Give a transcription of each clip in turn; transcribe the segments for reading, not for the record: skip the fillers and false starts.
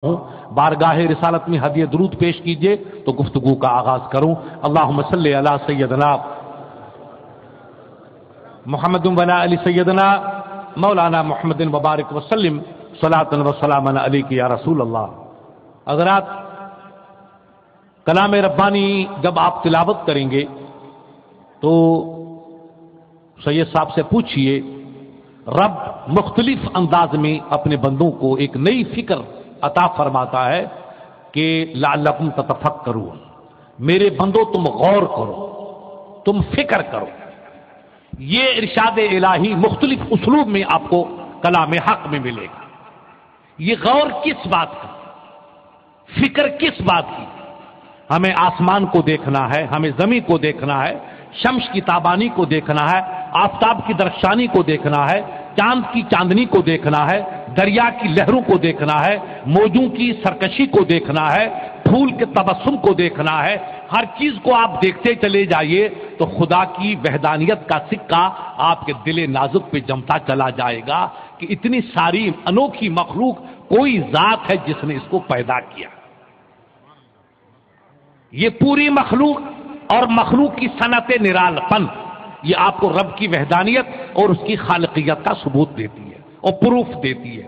بارگاہ رسالت میں ہدیہ درود پیش کیجئے تو گفتگو کا آغاز کروں۔ اللہم صلی علی سیدنا محمد و علی سیدنا مولانا محمد مبارک وسلم صلاۃ و سلام علیک یا رسول اللہ۔ حضرات، کلام ربانی جب آپ تلاوت کریں گے تو سید صاحب سے پوچھئے، رب مختلف انداز میں اپنے بندوں کو ایک نئی فکر عطا فرماتا ہے کہ لعلکم تتفکرون، میرے بندو تم غور کرو، تم فکر کرو۔ یہ ارشاد الہی مختلف اسلوب میں آپ کو کلام حق میں ملے گا۔ یہ غور کس بات کا، فکر کس بات کی؟ ہمیں آسمان کو دیکھنا ہے، ہمیں زمین کو دیکھنا ہے، شمس کی تابانی کو دیکھنا ہے، آفتاب کی درخشانی کو دیکھنا ہے، چاند کی چاندنی کو دیکھنا ہے، دریا کی لہروں کو دیکھنا ہے، موجوں کی سرکشی کو دیکھنا ہے، پھول کے تبسم کو دیکھنا ہے۔ ہر چیز کو آپ دیکھتے چلے جائیے تو خدا کی وحدانیت کا سکہ آپ کے دل نازک پہ جمتا چلا جائے گا کہ اتنی ساری انوکھی مخلوق، کوئی ذات ہے جس نے اس کو پیدا کیا۔ یہ پوری مخلوق اور مخلوق کی صنعت نرال پن، یہ آپ کو رب کی وحدانیت اور اس کی خالقیت کا ثبوت دیتی ہے اور پروف دیتی ہے۔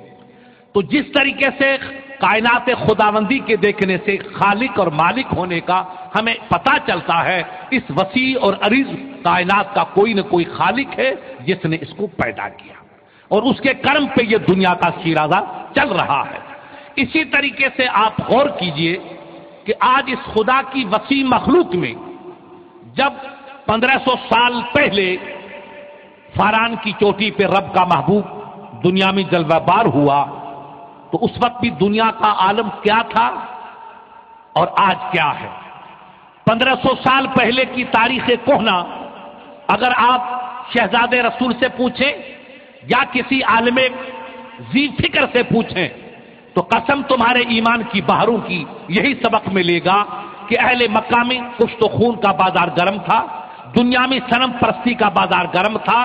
تو جس طریقے سے کائنات خداوندی کے دیکھنے سے خالق اور مالک ہونے کا ہمیں پتہ چلتا ہے، اس وسیع اور عریض کائنات کا کوئی نہ کوئی خالق ہے جس نے اس کو پیدا کیا، اور اس کے کرم پہ یہ دنیا کا شیرازہ چل رہا ہے۔ اسی طریقے سے آپ غور کیجئے کہ آج اس خدا کی وسیع مخلوق میں جب 1500 سال پہلے فاران کی چوٹی پہ رب کا محبوب دنیا میں جلوہ بار ہوا تو اس وقت بھی دنیا کا عالم کیا تھا اور آج کیا ہے؟ 1500 سال پہلے کی تاریخ کہنا اگر آپ شہزادے رسول سے پوچھیں یا کسی عالم ذی فکر سے پوچھیں تو قسم تمہارے ایمان کی بہاروں کی یہی سبق ملے گا کہ اہل مکہ میں کشت و خون کا بازار گرم تھا، دنیا میں صنم پرستی کا بازار گرم تھا،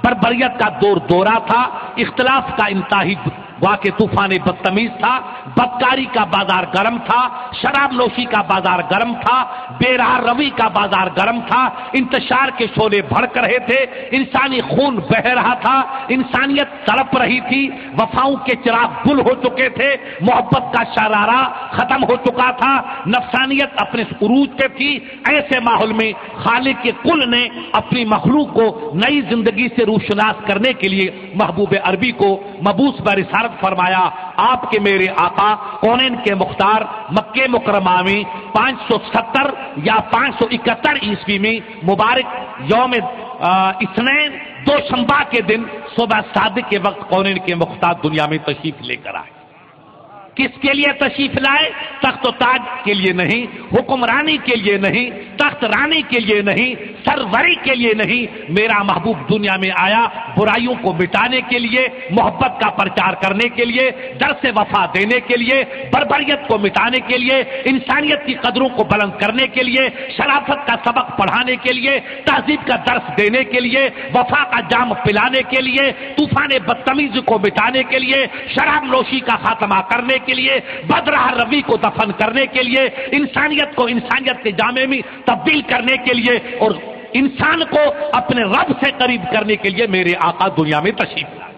بربریت کا دورہ تھا، اختلاف کا انتہائی واقع طوفان بدتمیز تھا، بدکاری کا بازار گرم تھا، شراب نوشی کا بازار گرم تھا، بے راہ روی کا بازار گرم تھا، انتشار کے شعلے بھڑک رہے تھے، انسانی خون بہہ رہا تھا، انسانیت تڑپ رہی تھی، وفاؤں کے چراغ گل ہو چکے تھے، محبت کا شرارہ ختم ہو چکا تھا، نفسانیت اپنے عروج پہ تھی۔ ایسے ماحول میں خالق کے کل نے اپنی مخلوق کو نئی زندگی سے روشناس کرنے کے لیے محبوب عربی کو مبعوث برسالت فرمایا۔ آپ کے میرے آقا کونین کے مختار مکہ مکرمہ میں 570 یا 571 عیسوی میں مبارک یوم اثنین دوشنبہ کے دن صبح صادق کے وقت کونین کے مختار دنیا میں تشریف لے کر آئے۔ کس کے لیے تشریف لائے؟ تخت و تاج کے لیے نہیں، حکمرانی کے لیے نہیں، تخت رانی کے لیے نہیں، سروری کے لیے نہیں، میرا محبوب دنیا میں آیا برائیوں کو مٹانے کے لیے، محبت کا پرچار کرنے کے لیے، درس وفا دینے کے لیے، بربریت کو مٹانے کے لیے، انسانیت کی قدروں کو بلند کرنے کے لیے، شرافت کا سبق پڑھانے کے لیے، تہذیب کا درس دینے کے لیے، وفا کا جام پلانے کے لیے، طوفان بدتمیزی کو مٹانے کے لیے، شراب نوشی کا خاتمہ کرنے کے لیے، بدراہ روی کو دفن کرنے کے لیے، انسانیت کو انسانیت کے جامے میں تبدیل کرنے کے لیے اور انسان کو اپنے رب سے قریب کرنے کے لیے میرے آقا دنیا میں تشریف لائے۔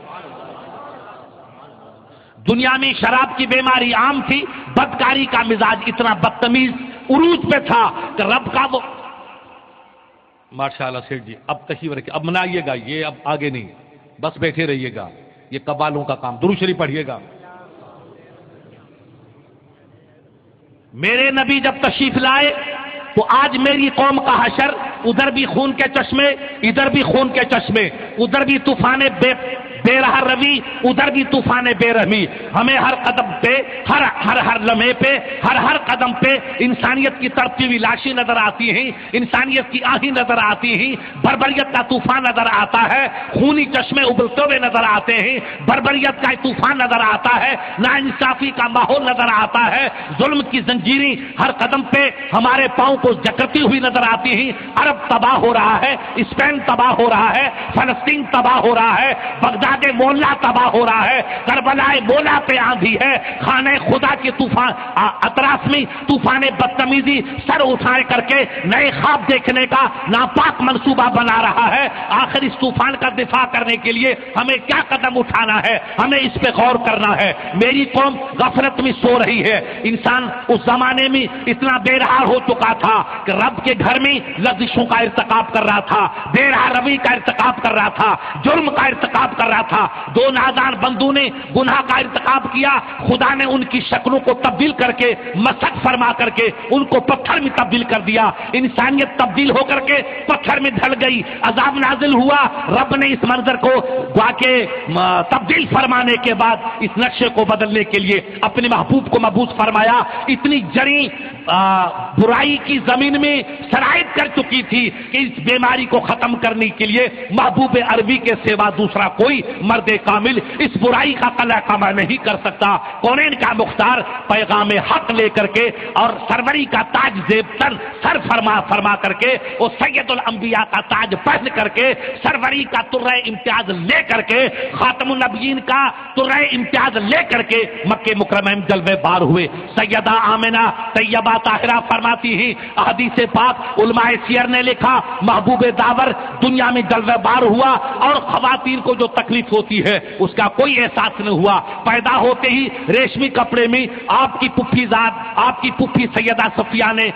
دنیا میں شراب کی بیماری عام تھی، بدکاری کا مزاج اتنا بدتمیز عروج پہ تھا کہ رب کا وہ ماشاءاللہ سیٹھ جی اب تشریف رکھیے، اب منائیے گا، یہ اب آگے نہیں، بس بیٹھے رہیے گا، یہ قبالوں کا کام۔ درود شریف پڑھیے گا۔ میرے نبی جب تشریف لائے تو آج میری قوم کا حشر، ادھر بھی خون کے چشمے، ادھر بھی خون کے چشمے، ادھر بھی طوفان بے راہ روی، ادھر بھی طوفان بے رحمی۔ ہمیں ہر قدم پہ، ہر لمحے پہ، ہر قدم پہ انسانیت کی تڑپتی ہوئی لاشیں نظر آتی ہیں، انسانیت کی آہیں نظر آتی ہیں، بربریت کا طوفان نظر آتا ہے، خونی چشمے ابلتے ہوئے نظر آتے ہیں، بربریت کا طوفان نظر آتا ہے، ناانصافی کا ماحول نظر آتا ہے، ظلم کی زنجیریں ہر قدم پہ ہمارے پاؤں کو جکڑتی ہوئی نظر آتی ہیں۔ عرب تباہ ہو رہا ہے، اسپین تباہ ہو رہا ہے، فلسطین تباہ ہو رہا ہے، بغداد بغداد مولا تباہ ہو رہا ہے، کربلائے مولا پہ آندھی ہے، خانہ خدا کے طوفان اطراف میں طوفان بدتمیزی سر اٹھائے کر کے نئے خواب دیکھنے کا ناپاک منصوبہ بنا رہا ہے۔ آخر اس طوفان کا دفاع کرنے کے لیے ہمیں کیا قدم اٹھانا ہے، ہمیں اس پہ غور کرنا ہے۔ میری قوم غفلت میں سو رہی ہے۔ انسان اس زمانے میں اتنا بے رہا ہو چکا تھا کہ رب کے گھر میں لغزشوں کا ارتکاب کر رہا تھا، بے رہا روی کا ارتکاب کر رہا تھا، جرم کا ارتکاب کر رہا تھا۔ دو نادان بندوں نے گناہ کا ارتکاب کیا، خدا نے ان کی شکلوں کو تبدیل کر کے مسخ فرما کر کے ان کو پتھر میں تبدیل کر دیا۔ انسانیت تبدیل ہو کر کے پتھر میں ڈھل گئی، عذاب نازل ہوا۔ رب نے اس منظر کو تبدیل فرمانے کے بعد اس نقشے کو بدلنے کے لیے اپنے محبوب کو مبعوث فرمایا۔ اتنی جڑیں برائی کی زمین میں شرائط کر چکی تھی کہ اس بیماری کو ختم کرنے کے لیے محبوب عربی کے سوا دوسرا کوئی مرد کامل اس برائی کا قلع کما نہیں کر سکتا۔ کونین کا مختار پیغام حق لے کر کے اور سروری کا تاج زیب تن سر فرما کر کے اور سید الانبیاء کا تاج پہن کر کے سروری کا ترہ امتیاز لے کر کے خاتم النبیین کا ترہ امتیاز لے کر کے مکہ مکرمہ میں جلوے بار ہوئے۔ سیدہ آمنہ طیبہ طاہرہ فرماتی ہیں، احادیث پاک علماء سیر نے لکھا، محبوب داور دنیا میں جلوے بار ہوا اور خواتین کو جو تکلیف ہوتی ہے اس کا کوئی احساس نہیں ہوا۔ پیدا ہوتے ہی ریشمی کپڑے میں آپ کی پھپھی ذات، آپ کی پھپھی سیدہ صفیہ نے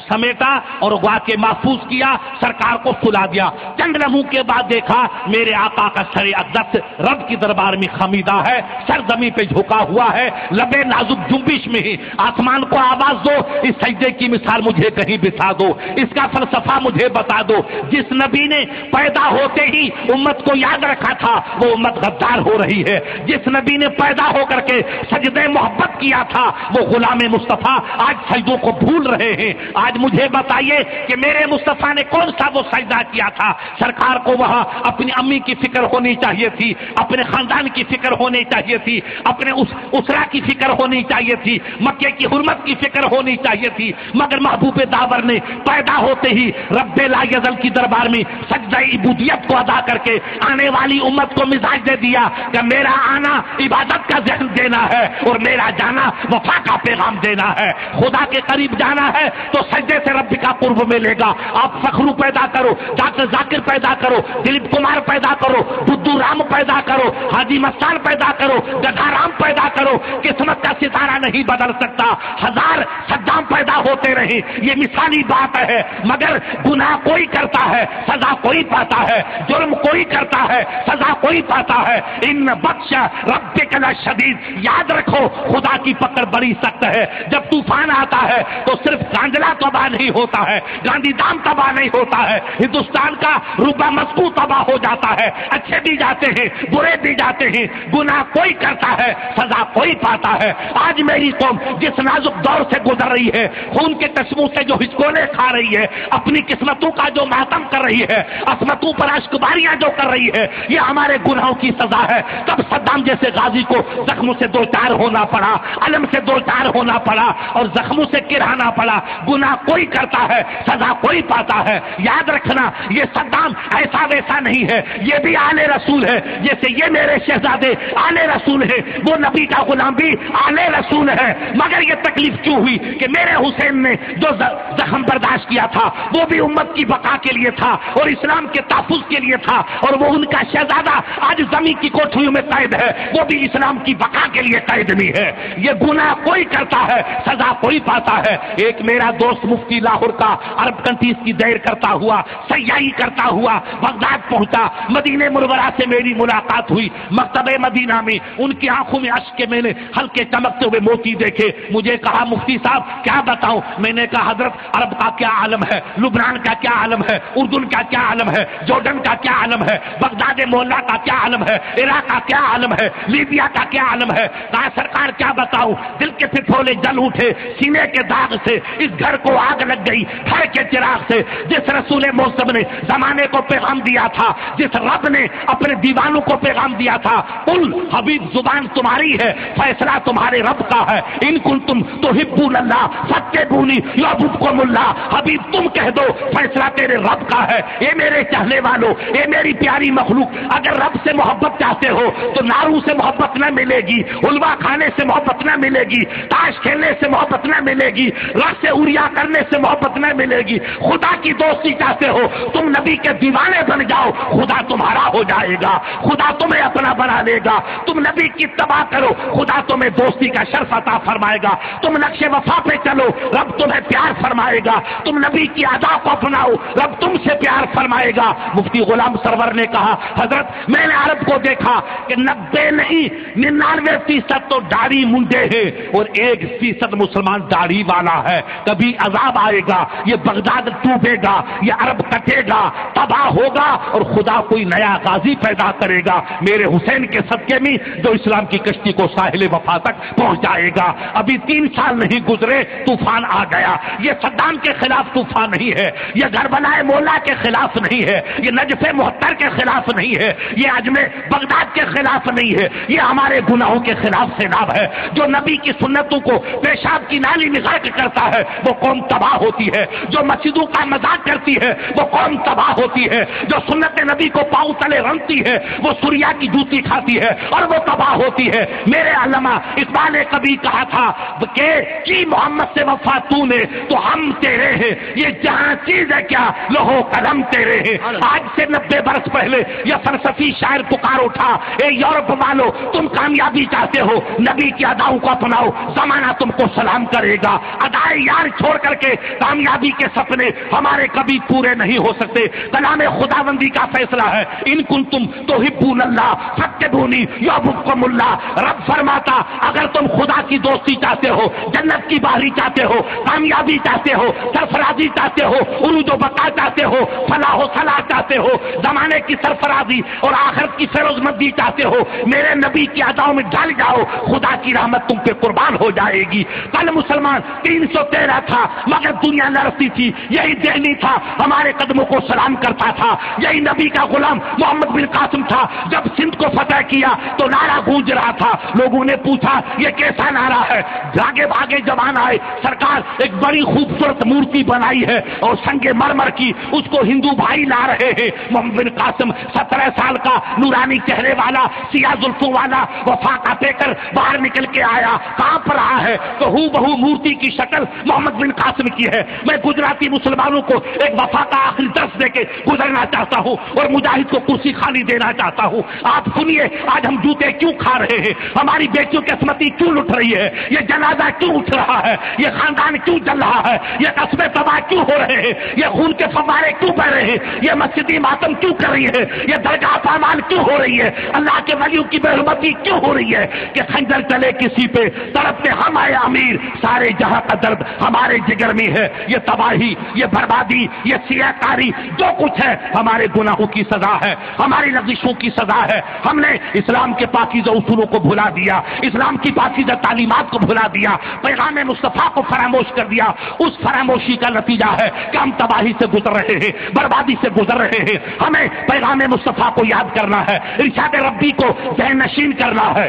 سمیٹا اور گوا کے محفوظ کیا، سرکار کو سلا دیا۔ چند لمحوں کے بعد دیکھا میرے آقا کا سر اقدس رب کی دربار میں خمیدہ ہے، سر زمین پہ جھکا ہوا ہے، لبے نازک جنبش میں ہی آسمان کو آواز دو، اس سجدے کی مثال مجھے کہیں بتا دو، اس کا فلسفہ مجھے بتا دو۔ جس نبی نے پیدا ہوتے ہی امت کو یاد رکھا تھا وہ امت غدار ہو رہی ہے۔ جس نبی نے پیدا ہو کر کے سجدے محبت کیا تھا وہ غلام مصطفیٰ آج سجدوں کو بھول رہے ہیں۔ آج مجھے بتائیے کہ میرے مصطفیٰ نے کون سا وہ سجدہ کیا تھا؟ سرکار کو وہاں اپنی امی کی فکر ہونی چاہیے تھی، اپنے خاندان کی فکر ہونی چاہیے تھی، اپنے اسرا کی فکر ہونی چاہیے تھی، مکے کی حرمت کی فکر ہونی چاہیے تھی، مگر محبوب داور نے پیدا ہوتے ہی رب لا یزل کی دربار میں سجدہ عبودیت کو ادا کر کے آنے والی امت کو مزاج دے دیا کہ میرا آنا عبادت کا ذہن دینا ہے اور میرا جانا وفا کا پیغام دینا ہے۔ خدا کے قریب جانا ہے تو سجدے سے رب کا قرب ملے گا۔ آپ فخرو پیدا کرو، ڈاکٹر ذاکر پیدا کرو، دلیپ کمار پیدا کرو، بدھو رام پیدا کرو، حاجی مستان پیدا کرو، گدھا رام پیدا کرو، قسمت کا ستارہ نہیں بدل سکتا۔ ہزار صدام پیدا ہوتے رہے، یہ مثالی بات ہے، مگر گناہ کوئی کرتا ہے سزا کوئی پاتا ہے، جرم کوئی کرتا ہے سزا کوئی پاتا ہے۔ ان بخش ربک لشدید، یاد رکھو خدا کی پکڑ بڑی سخت ہے۔ جب طوفان آتا ہے تو صرف کانجلا تباہ نہیں ہوتا ہے، گاندھی دام تباہ نہیں ہوتا ہے، ہندوستان کا روبہ مسکو تباہ ہو جاتا ہے، اچھے بھی جاتے ہیں برے بھی جاتے ہیں، گناہ کوئی کرتا ہے سزا کوئی پاتا ہے۔ آج میری قوم جس نازک دور سے گزر رہی ہے، خون کے قسموں سے جو ہچکولے کھا رہی ہے، اپنی قسمتوں کا جو ماتم کر رہی ہے، عصمتوں پر اشکباریاں جو کر رہی ہے، یہ ہمارے گناہوں کی سزا ہے۔ تب صدام جیسے غازی کو زخموں سے دو چار ہونا پڑا، علم سے دو چار ہونا پڑا اور زخموں سے کرہانا پڑا۔ گناہ کوئی کرتا ہے سزا کوئی پاتا ہے۔ یاد رکھنا یہ صدام ایسا ویسا نہیں ہے، یہ بھی آل رسول ہے، جیسے یہ میرے شہزادے آل رسول ہے، وہ نبی کا غلام بھی آل رسول ہے۔ مگر یہ تکلیف کیوں ہوئی کہ میرے حسین نے جو زخم برداشت کیا تھا وہ بھی امت کی بقا کے لیے تھا اور اسلام کے تحفظ کے لیے تھا، اور وہ ان کا شہزادہ آج زمین کی کوٹھریوں میں قید ہے، وہ بھی اسلام کی بقا کے لیے قید نہیں ہے۔ یہ گناہ کوئی کرتا ہے سزا کوئی پاتا ہے۔ ایک میرا دوست مفتی لاہور کا عرب کنٹریز کی دیر کرتا ہوا، سیاحی کرتا ہوا بغداد پہنچا، مدینہ منورہ سے میری ملاقات ہوئی، مکتبہ مدینہ میں ان کی آنکھوں میں اشک کے میں نے ہلکے چمکتے ہوئے موتی دیکھے۔ مجھے کہا مفتی صاحب کیا بتاؤں؟ میں نے کہا حضرت عرب کا کیا عالم ہے، لبنان کا کیا عالم ہے، اردن کا کیا عالم ہے، جارڈن کا کیا عالم ہے، بغداد مولا کا کیا عالم ہے، عراق کا کیا عالم ہے، لیبیا کا کیا عالم ہے۔ کہا سرکار کیا بتاؤں؟ دل کے پھپھولے جل اٹھے، سینے کے داغ سے اس گھر کو آگ لگ گئی، گھر کے چراغ سے۔ جس رسول موسم نے زمانے کو پیغام دیا تھا، جس رب نے اپنے دیوانوں کو پیغام دیا تھا، قل حبیب زبان تمہاری ہے، فیصلہ تمہارے رب کا ہے، ان کنتم تحبون اللہ فاتبعونی یحببکم اللہ۔ حبیب تم کہہ دو فیصلہ تیرے رب کا ہے۔ اے میرے چاہنے والوں، اے میری پیاری مخلوق، اگر رب سے محبت چاہتے ہو تو نارو سے محبت نہ ملے گی، حلوہ کھانے سے محبت نہ ملے گی، تاش کھیلنے سے محبت نہ ملے گی، رقص عریا کرنے سے محبت نہ ملے گی۔ خدا کی دوستی چاہتے ہو تم نبی کے دیوانے بن جاؤ، خدا تمہارا ہو جائے گا، خدا تمہیں اپنا بنا لے گا۔ تم نبی کی اتباع کرو، خدا تمہیں دوستی کا شرف عطا فرمائے گا۔ تم نقش وفا پہ چلو، رب تمہیں پیار فرمائے گا۔ تم نبی کی ادا کو اپناؤ، رب تم سے پیار فرمائے گا۔ مفتی غلام سرور نے کہا حضرت میں نے عرب کو دیکھا کہ 90 نہیں 99% تو داڑھی منڈے ہیں اور 1% مسلمان داڑھی والا ہے۔ کبھی عذاب آئے گا، یہ بغداد ڈوبے گا، یہ عرب کٹے گا، تباہ ہوگا اور خدا کوئی نیا غازی پیدا کرے گا میرے حسین کے صدقے میں، جو اسلام کی کشتی کو ساحل وفا تک پہنچ جائے گا۔ ابھی 3 سال نہیں گزرے طوفان آ گیا۔ یہ صدام کے خلاف طوفان نہیں ہے، یہ کربلا مولا کے خلاف نہیں ہے، یہ نجف محتر کے خلاف نہیں ہے، یہ عجم بغداد کے خلاف نہیں ہے، یہ ہمارے گناہوں کے خلاف سیلاب ہے۔ جو نبی کی سنتوں کو پیشاب کی نالی میں غرق کرتا ہے وہ قوم تباہ ہوتی ہے، جو مسجدوں کا مذاق کرتی ہے وہ قوم تباہ ہوتی ہے، جو سنت نبی کو پاؤں تلے رنگتی ہے وہ سوریا کی جوتی کھاتی ہے اور وہ تباہ ہوتی ہے۔ میرے علامہ اقبال نے کبھی کہا تھا کہ کی محمد سے وفا تو نے تو ہم تیرے ہیں، یہ جہاں چیز ہے کیا لوہو قلم تیرے ہیں۔ آج سے 90 برس پہلے یہ فلسفی شاعر پکار اٹھا، اے یورپ والو تم کامیابی چاہتے ہو نبی کی اداؤں کو اپناؤ، زمانہ تم کو سلام کرے گا۔ ادائے یار چھوڑ کر کے کامیابی کے سپنے ہمارے کبھی پورے نہیں ہو سکتے۔ کلام خداوندی کا فیصلہ ہے ان کنتم تحبون اللہ فاتبعونی یحببکم اللہ۔ رب فرماتا اگر تم خدا کی دوستی چاہتے ہو، جنت کی باہری چاہتے ہو، کامیابی چاہتے ہو، سرفرازی چاہتے ہو، عروج و بقا چاہتے ہو، فلاح و صلاح چاہتے ہو، زمانے کی سرفرازی اور آخرت کی فیروز مندی چاہتے ہو، میرے نبی کی اداؤں میں ڈال جاؤ، خدا کی رحمت تم پہ قربان ہو جائے گی۔ کل مسلمان 313 تھا مگر دنیا لڑتی تھی، یہی دہلی تھا ہمارے قدموں کو سلام کرتا تھا، یہی نبی کا غلام محمد بن قاسم تھا۔ جب سندھ کو فتح کیا تو نعرہ گونج رہا تھا، لوگوں نے پوچھا یہ کیسا نعرہ ہے؟ بھاگے بھاگے جوان آئے، سرکار ایک بڑی خوبصورت مورتی بنائی ہے اور سنگ مرمر کی، اس کو ہندو بھائی لا رہے ہیں۔ محمد بن قاسم 17 سال کا نورانی چہرے والا، سیاہ زلفوں والا، وفا کا پے کر باہر نکل کے آیا، کانپ رہا ہے تو ہو بہو مورتی کی شکل محمد بن قاسم کی ہے۔ میں گجراتی مسلمانوں کو ایک وفا کا آخری درس دے کے گزرنا چاہتا ہوں اور مجاہد کو کرسی خالی دینا چاہتا ہوں۔ آپ سنیے آج ہم جوتے کیوں کھا رہے ہیں، ہماری بیٹیوں کی عصمتی کیوں لٹ رہی ہے، یہ جنازہ کیوں اٹھ رہا ہے، یہ خاندان کیوں جل رہا ہے، یہ قصبے تباہ کیوں ہو رہے ہیں، یہ خون کے فوارے کیوں بہ رہے ہیں، یہ مسجدی ماتم کیوں کر رہی ہے، یہ درگاہ پامال کیوں ہو رہی ہے، اللہ کے ولیوں کی بے حرمتی کیوں ہو رہی ہے کہ خنجر چلے کسی پہ طرف پہ ہم آئے امیر، سارے جہاں کا درد ہمارے جگر میں ہے۔ یہ تباہی، یہ بربادی، یہ سیاہ کاری جو کچھ ہے ہمارے گناہوں کی سزا ہے، ہماری لغزشوں کی سزا ہے۔ ہم نے اسلام کے پاکیزہ اصولوں کو بھلا دیا، اسلام کی پاکیزہ تعلیمات کو بھلا دیا، پیغام مصطفیٰ کو فراموش کر دیا۔ اس فراموشی کا نتیجہ ہے کہ ہم تباہی سے گزر رہے ہیں، بربادی سے گزر رہے ہیں۔ ہمیں پیغام مصطفیٰ کو یاد کرنا ہے، ارشاد ربی کو ذہن نشین کرنا ہے۔